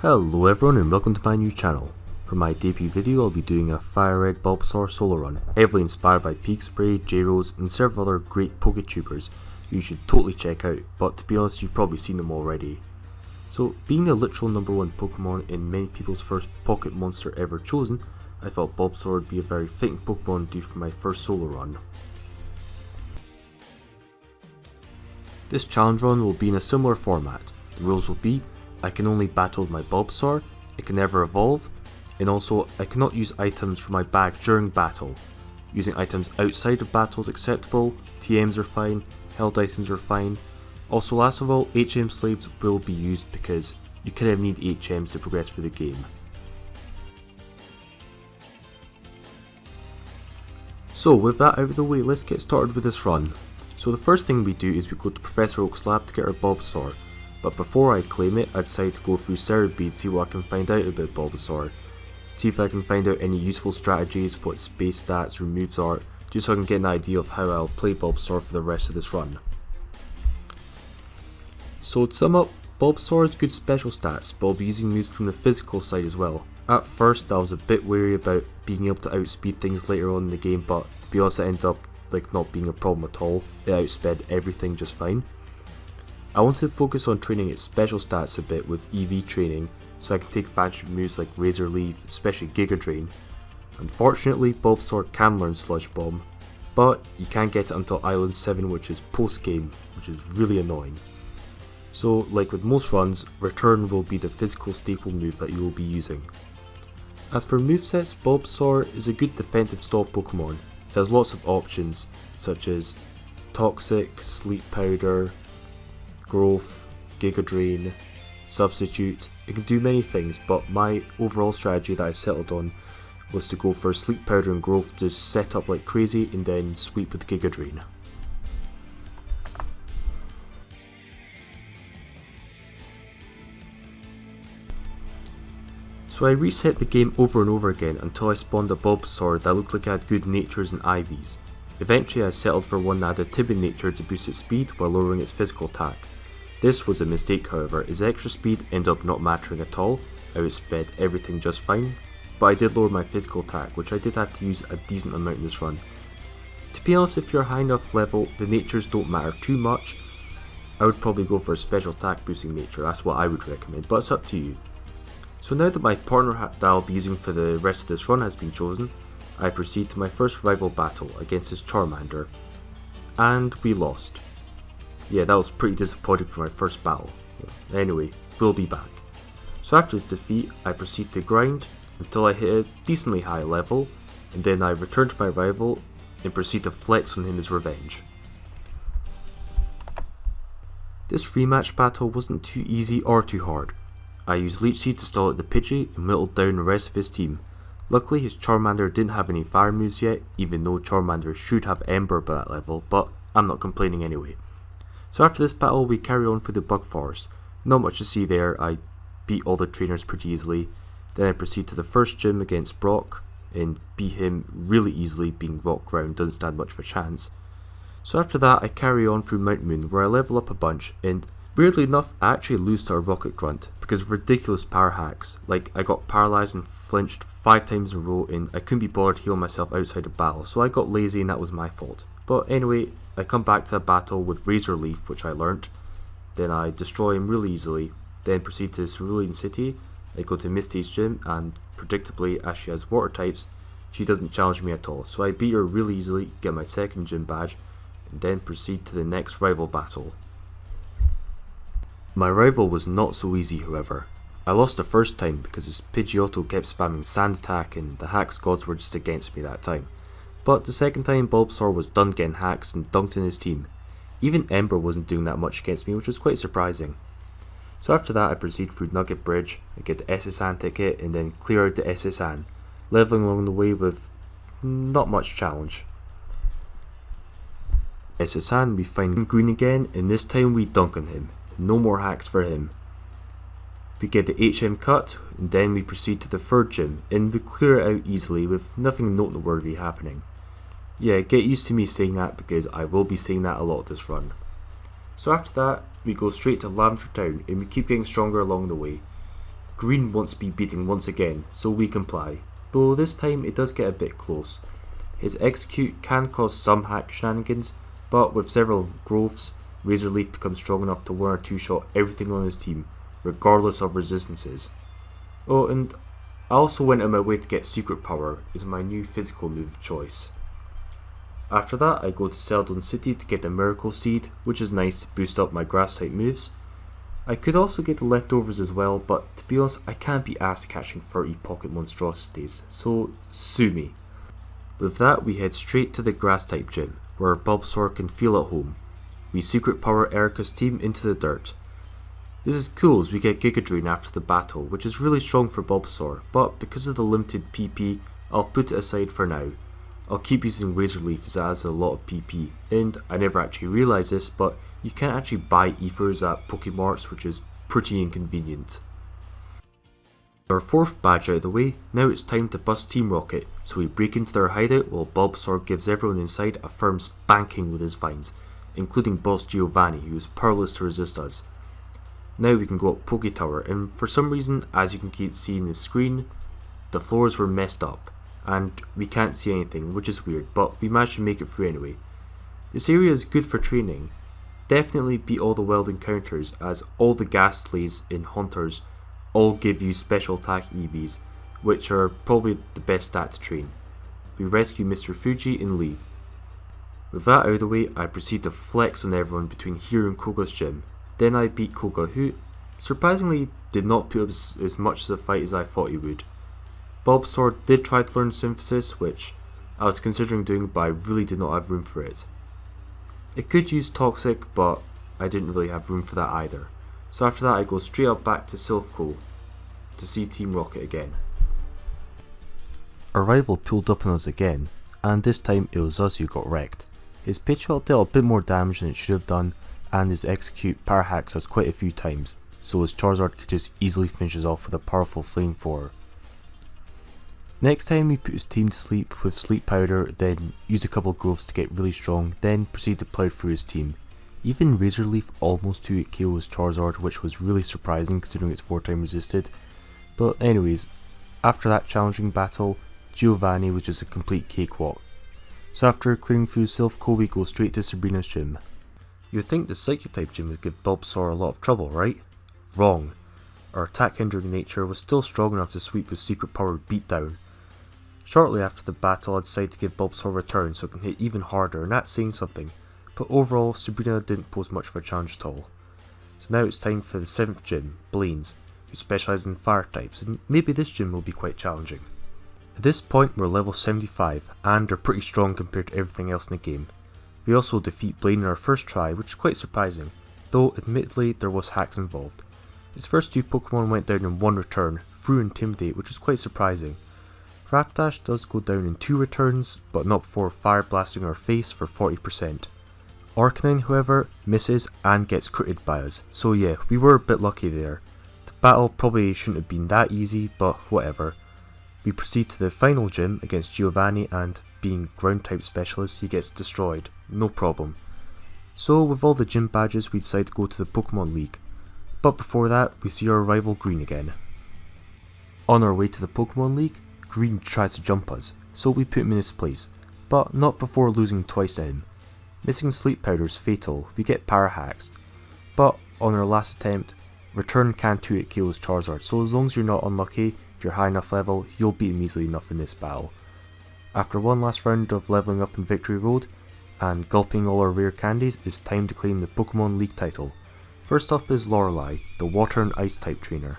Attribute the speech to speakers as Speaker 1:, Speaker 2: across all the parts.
Speaker 1: Hello everyone and welcome to my new channel. For my debut video I'll be doing a Fire Red Bulbasaur solo run, heavily inspired by Pikasprey, Jrose and several other great Poketubers you should totally check out, but to be honest you've probably seen them already. So being the literal #1 Pokemon in many people's first pocket monster ever chosen, I thought Bulbasaur would be a very fitting Pokemon to do for my first solo run. This challenge run will be in a similar format. The rules will be I can only battle my Bulbasaur, it can never evolve, and also I cannot use items from my bag during battle. Using items outside of battle is acceptable, TMs are fine, held items are fine. Also last of all, HM slaves will be used because you kind of need HMs to progress through the game. So with that out of the way, let's get started with this run. So the first thing we do is we go to Professor Oak's lab to get our Bulbasaur. But before I claim it, I decide to go through Cerebead, see what I can find out about Bulbasaur. See if I can find out any useful strategies, what space stats or moves are, just so I can get an idea of how I'll play Bulbasaur for the rest of this run. So to sum up, Bulbasaur has good special stats, but I'll be using moves from the physical side as well. At first I was a bit wary about being able to outspeed things later on in the game, but to be honest it ended up not being a problem at all. It outsped everything just fine. I want to focus on training its special stats a bit with EV training, so I can take advantage of moves like Razor Leaf, especially Giga Drain. Unfortunately, Bulbasaur can learn Sludge Bomb, but you can't get it until Island 7, which is post game, which is really annoying. So, like with most runs, Return will be the physical staple move that you will be using. As for movesets, Bulbasaur is a good defensive style Pokemon. It has lots of options, such as Toxic, Sleep Powder, Growth, Giga Drain, Substitute. It can do many things, but my overall strategy that I settled on was to go for Sleep Powder and Growth to set up like crazy and then sweep with Giga Drain. So I reset the game over and over again until I spawned a Bulbasaur that looked like it had good natures and IVs. Eventually I settled for one that had a timid nature to boost its speed while lowering its physical attack. This was a mistake however, as extra speed ended up not mattering at all. I outsped everything just fine, but I did lower my physical attack, which I did have to use a decent amount in this run. To be honest, if you're a high enough level, the natures don't matter too much. I would probably go for a special attack boosting nature, that's what I would recommend, but it's up to you. So now that my partner that I'll be using for the rest of this run has been chosen, I proceed to my first rival battle against his Charmander. And we lost. Yeah, that was pretty disappointing for my first battle. Anyway, we'll be back. So after this defeat, I proceed to grind until I hit a decently high level, and then I return to my rival and proceed to flex on him as revenge. This rematch battle wasn't too easy or too hard. I used Leech Seed to stall out the Pidgey and whittled down the rest of his team. Luckily his Charmander didn't have any fire moves yet, even though Charmander should have Ember by that level, but I'm not complaining anyway. So after this battle we carry on through the Bug Forest. Not much to see there, I beat all the trainers pretty easily. Then I proceed to the first gym against Brock and beat him really easily, being rock ground doesn't stand much of a chance. So after that I carry on through Mount Moon where I level up a bunch, and weirdly enough I actually lose to a Rocket Grunt because of ridiculous power hacks. Like I got paralysed and flinched 5 times in a row and I couldn't be bothered healing myself outside of battle, so I got lazy and that was my fault. But anyway, I come back to the battle with Razor Leaf, which I learnt. Then I destroy him really easily. Then proceed to Cerulean City. I go to Misty's gym and predictably, as she has water types, she doesn't challenge me at all. So I beat her really easily, get my second gym badge, and then proceed to the next rival battle. My rival was not so easy however. I lost the first time because his Pidgeotto kept spamming Sand Attack and the Hacks gods were just against me that time. But the second time Bulbasaur was done getting hacks and dunked in his team. Even Ember wasn't doing that much against me, which was quite surprising. So after that I proceed through Nugget Bridge, I get the SSN ticket and then clear out the SSN, leveling along the way with not much challenge. SSN we find Green again and this time we dunk on him, no more hacks for him. We get the HM cut and then we proceed to the third gym and we clear it out easily with nothing noteworthy happening. Yeah, get used to me saying that because I will be saying that a lot this run. So after that, we go straight to Lavender Town and we keep getting stronger along the way. Green wants to be beaten once again, so we comply, though this time it does get a bit close. His execute can cause some hack shenanigans, but with several growths, Razor Leaf becomes strong enough to 1 or 2 shot everything on his team, regardless of resistances. Oh, and I also went out of my way to get Secret Power as my new physical move of choice. After that, I go to Celadon City to get a Miracle Seed, which is nice to boost up my grass type moves. I could also get the leftovers as well, but to be honest, I can't be asked catching 30 pocket monstrosities, so sue me. With that, we head straight to the grass type gym, where Bulbasaur can feel at home. We Secret Power Erica's team into the dirt. This is cool as we get Giga Drain after the battle, which is really strong for Bulbasaur, but because of the limited PP, I'll put it aside for now. I'll keep using Razor Leaf as it has a lot of PP, and I never actually realised this, but you can't actually buy ethers at Pokemarts, which is pretty inconvenient. Our 4th badge out of the way, now it's time to bust Team Rocket, so we break into their hideout while Bulbasaur gives everyone inside a firm spanking with his vines, including Boss Giovanni, who is powerless to resist us. Now we can go up Poke Tower, and for some reason, as you can keep seeing the screen, the floors were messed up, and we can't see anything, which is weird, but we managed to make it through anyway. This area is good for training. Definitely beat all the wild encounters, as all the Ghastlies in Hunters all give you special attack EVs, which are probably the best stat to train. We rescue Mr. Fuji and leave. With that out of the way, I proceed to flex on everyone between here and Koga's gym. Then I beat Koga, who surprisingly did not put up as much of a fight as I thought he would. Bulbasaur did try to learn Synthesis, which I was considering doing, but I really did not have room for it. It could use Toxic, but I didn't really have room for that either. So after that I go straight up back to Silph to see Team Rocket again. Our rival pulled up on us again, and this time it was us who got wrecked. His pitch shot dealt a bit more damage than it should have done, and his execute power hacks us quite a few times, so his Charizard could just easily finish us off with a powerful flamethrower. Next time we put his team to sleep with Sleep Powder, then used a couple of growths to get really strong, then proceeded to plow through his team. Even Razor Leaf almost 2-hit KO his Charizard, which was really surprising considering it's 4-time resisted. But anyways, after that challenging battle, Giovanni was just a complete cakewalk. So after clearing through Silph, we go straight to Sabrina's gym. You'd think the Psychic type gym would give Bulbasaur a lot of trouble, right? Wrong. Our attack hindering nature was still strong enough to sweep his Secret Power beatdown. Shortly after the battle I decided to give Bulbasaur a return so it can hit even harder, and that's saying something, but overall Sabrina didn't pose much of a challenge at all. So now it's time for the 7th gym, Blaine's, who specialises in fire types, and maybe this gym will be quite challenging. At this point we're level 75 and are pretty strong compared to everything else in the game. We also defeat Blaine in our first try, which is quite surprising, though admittedly there was hacks involved. His first 2 Pokemon went down in 1 return, through Intimidate, which was quite surprising. Rapidash does go down in 2 returns, but not before Fire Blasting our face for 40%. Arcanine, however, misses and gets critted by us, so yeah, we were a bit lucky there. The battle probably shouldn't have been that easy, but whatever. We proceed to the final gym against Giovanni, and being ground type specialist, he gets destroyed, no problem. So with all the gym badges we decide to go to the Pokemon League, but before that we see our rival Green again. On our way to the Pokemon League, Green tries to jump us, so we put him in his place, but not before losing twice to him. Missing Sleep Powder is fatal, we get Power Hacks, but on our last attempt, Return can 2-hit KO his Charizard, so as long as you're not unlucky, if you're high enough level, you'll beat him easily enough in this battle. After one last round of leveling up in Victory Road, and gulping all our rare candies, it's time to claim the Pokemon League title. First up is Lorelei, the Water and Ice type trainer.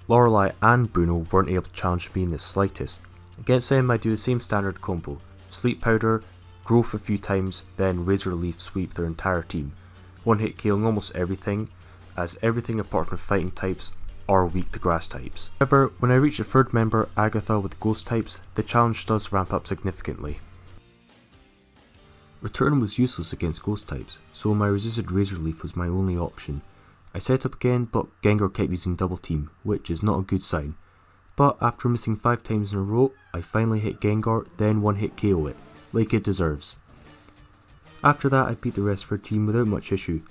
Speaker 1: Lorelei and Bruno weren't able to challenge me in the slightest. Against them I do the same standard combo, Sleep Powder, Growth a few times, then Razor Leaf sweep their entire team, 1-hit killing almost everything, as everything apart from fighting types are weak to grass types. However, when I reach the 3rd member, Agatha with ghost types, the challenge does ramp up significantly. Return was useless against ghost types, so my resisted Razor Leaf was my only option. I set up again, but Gengar kept using double team, which is not a good sign. But after missing 5 times in a row, I finally hit Gengar, then 1-hit KO it, like it deserves. After that I beat the rest of our team without much issue.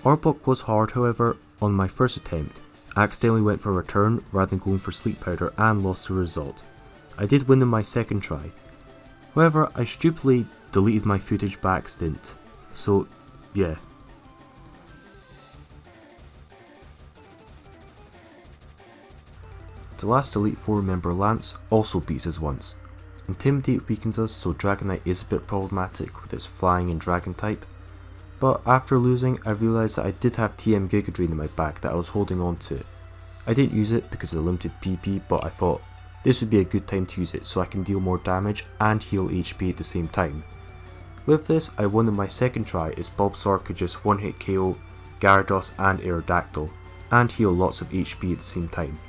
Speaker 1: Arbok was hard, however. On my first attempt, I accidentally went for a return rather than going for sleep powder and lost the result. I did win in my second try. However, I stupidly deleted my footage by accident. So, yeah. The last Elite Four member, Lance, also beats us once. Intimidate weakens us, so Dragonite is a bit problematic with its flying and dragon type. But after losing, I realised that I did have TM Giga Drain in my back that I was holding on to. I didn't use it because of the limited PP, but I thought this would be a good time to use it so I can deal more damage and heal HP at the same time. With this, I won in my second try as Bulbasaur could just one hit KO Gyarados and Aerodactyl and heal lots of HP at the same time.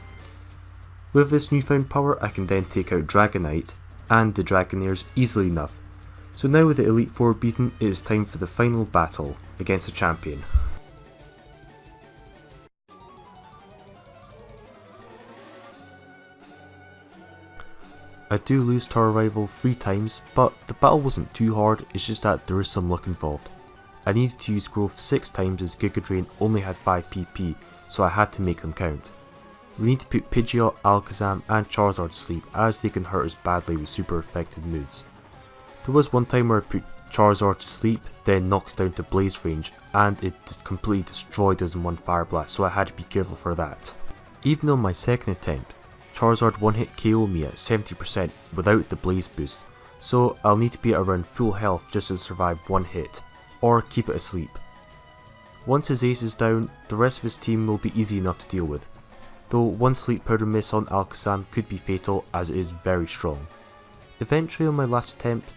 Speaker 1: With this newfound power, I can then take out Dragonite and the Dragonairs easily enough. So now with the Elite Four beaten, it is time for the final battle against a champion. I do lose to our rival 3 times, but the battle wasn't too hard, it's just that there is some luck involved. I needed to use growth 6 times as Giga Drain only had 5 PP, so I had to make them count. We need to put Pidgeot, Alakazam and Charizard to sleep as they can hurt us badly with super effective moves. There was one time where I put Charizard to sleep, then knocks down to Blaze range and it completely destroyed us in one Fire Blast, so I had to be careful for that. Even on my second attempt, Charizard one hit KO me at 70% without the Blaze boost, so I'll need to be at around full health just to survive one hit, or keep it asleep. Once his ace is down, the rest of his team will be easy enough to deal with, though one sleep powder miss on Alakazam could be fatal as it is very strong. Eventually on my last attempt,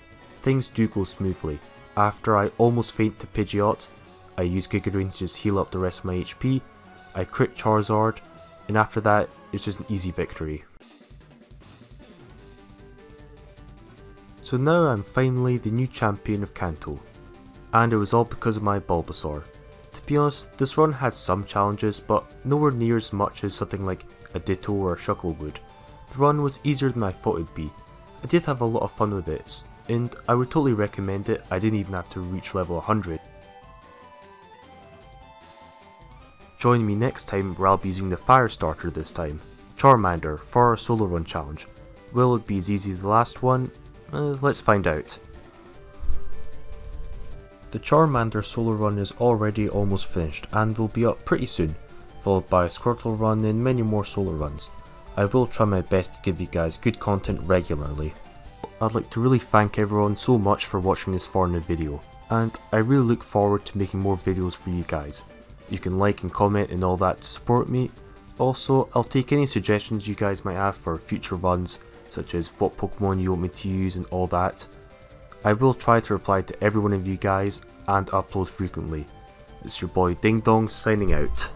Speaker 1: things do go smoothly. After I almost faint to Pidgeot, I use Giga Drain to just heal up the rest of my HP, I crit Charizard, and after that it's just an easy victory. So now I'm finally the new champion of Kanto, and it was all because of my Bulbasaur. To be honest, this run had some challenges, but nowhere near as much as something like a Ditto or a Shuckle would. The run was easier than I thought it would be. I did have a lot of fun with it, and I would totally recommend it. I didn't even have to reach level 100. Join me next time where I'll be using the Fire Starter this time, Charmander, for our solo run challenge. Will it be as easy as the last one? Let's find out. The Charmander solo run is already almost finished and will be up pretty soon, followed by a Squirtle run and many more solo runs. I will try my best to give you guys good content regularly. I'd like to really thank everyone so much for watching this far in the video, and I really look forward to making more videos for you guys. You can like and comment and all that to support me. Also, I'll take any suggestions you guys might have for future runs, such as what Pokemon you want me to use and all that. I will try to reply to every one of you guys and upload frequently. It's your boy Ding Dong signing out.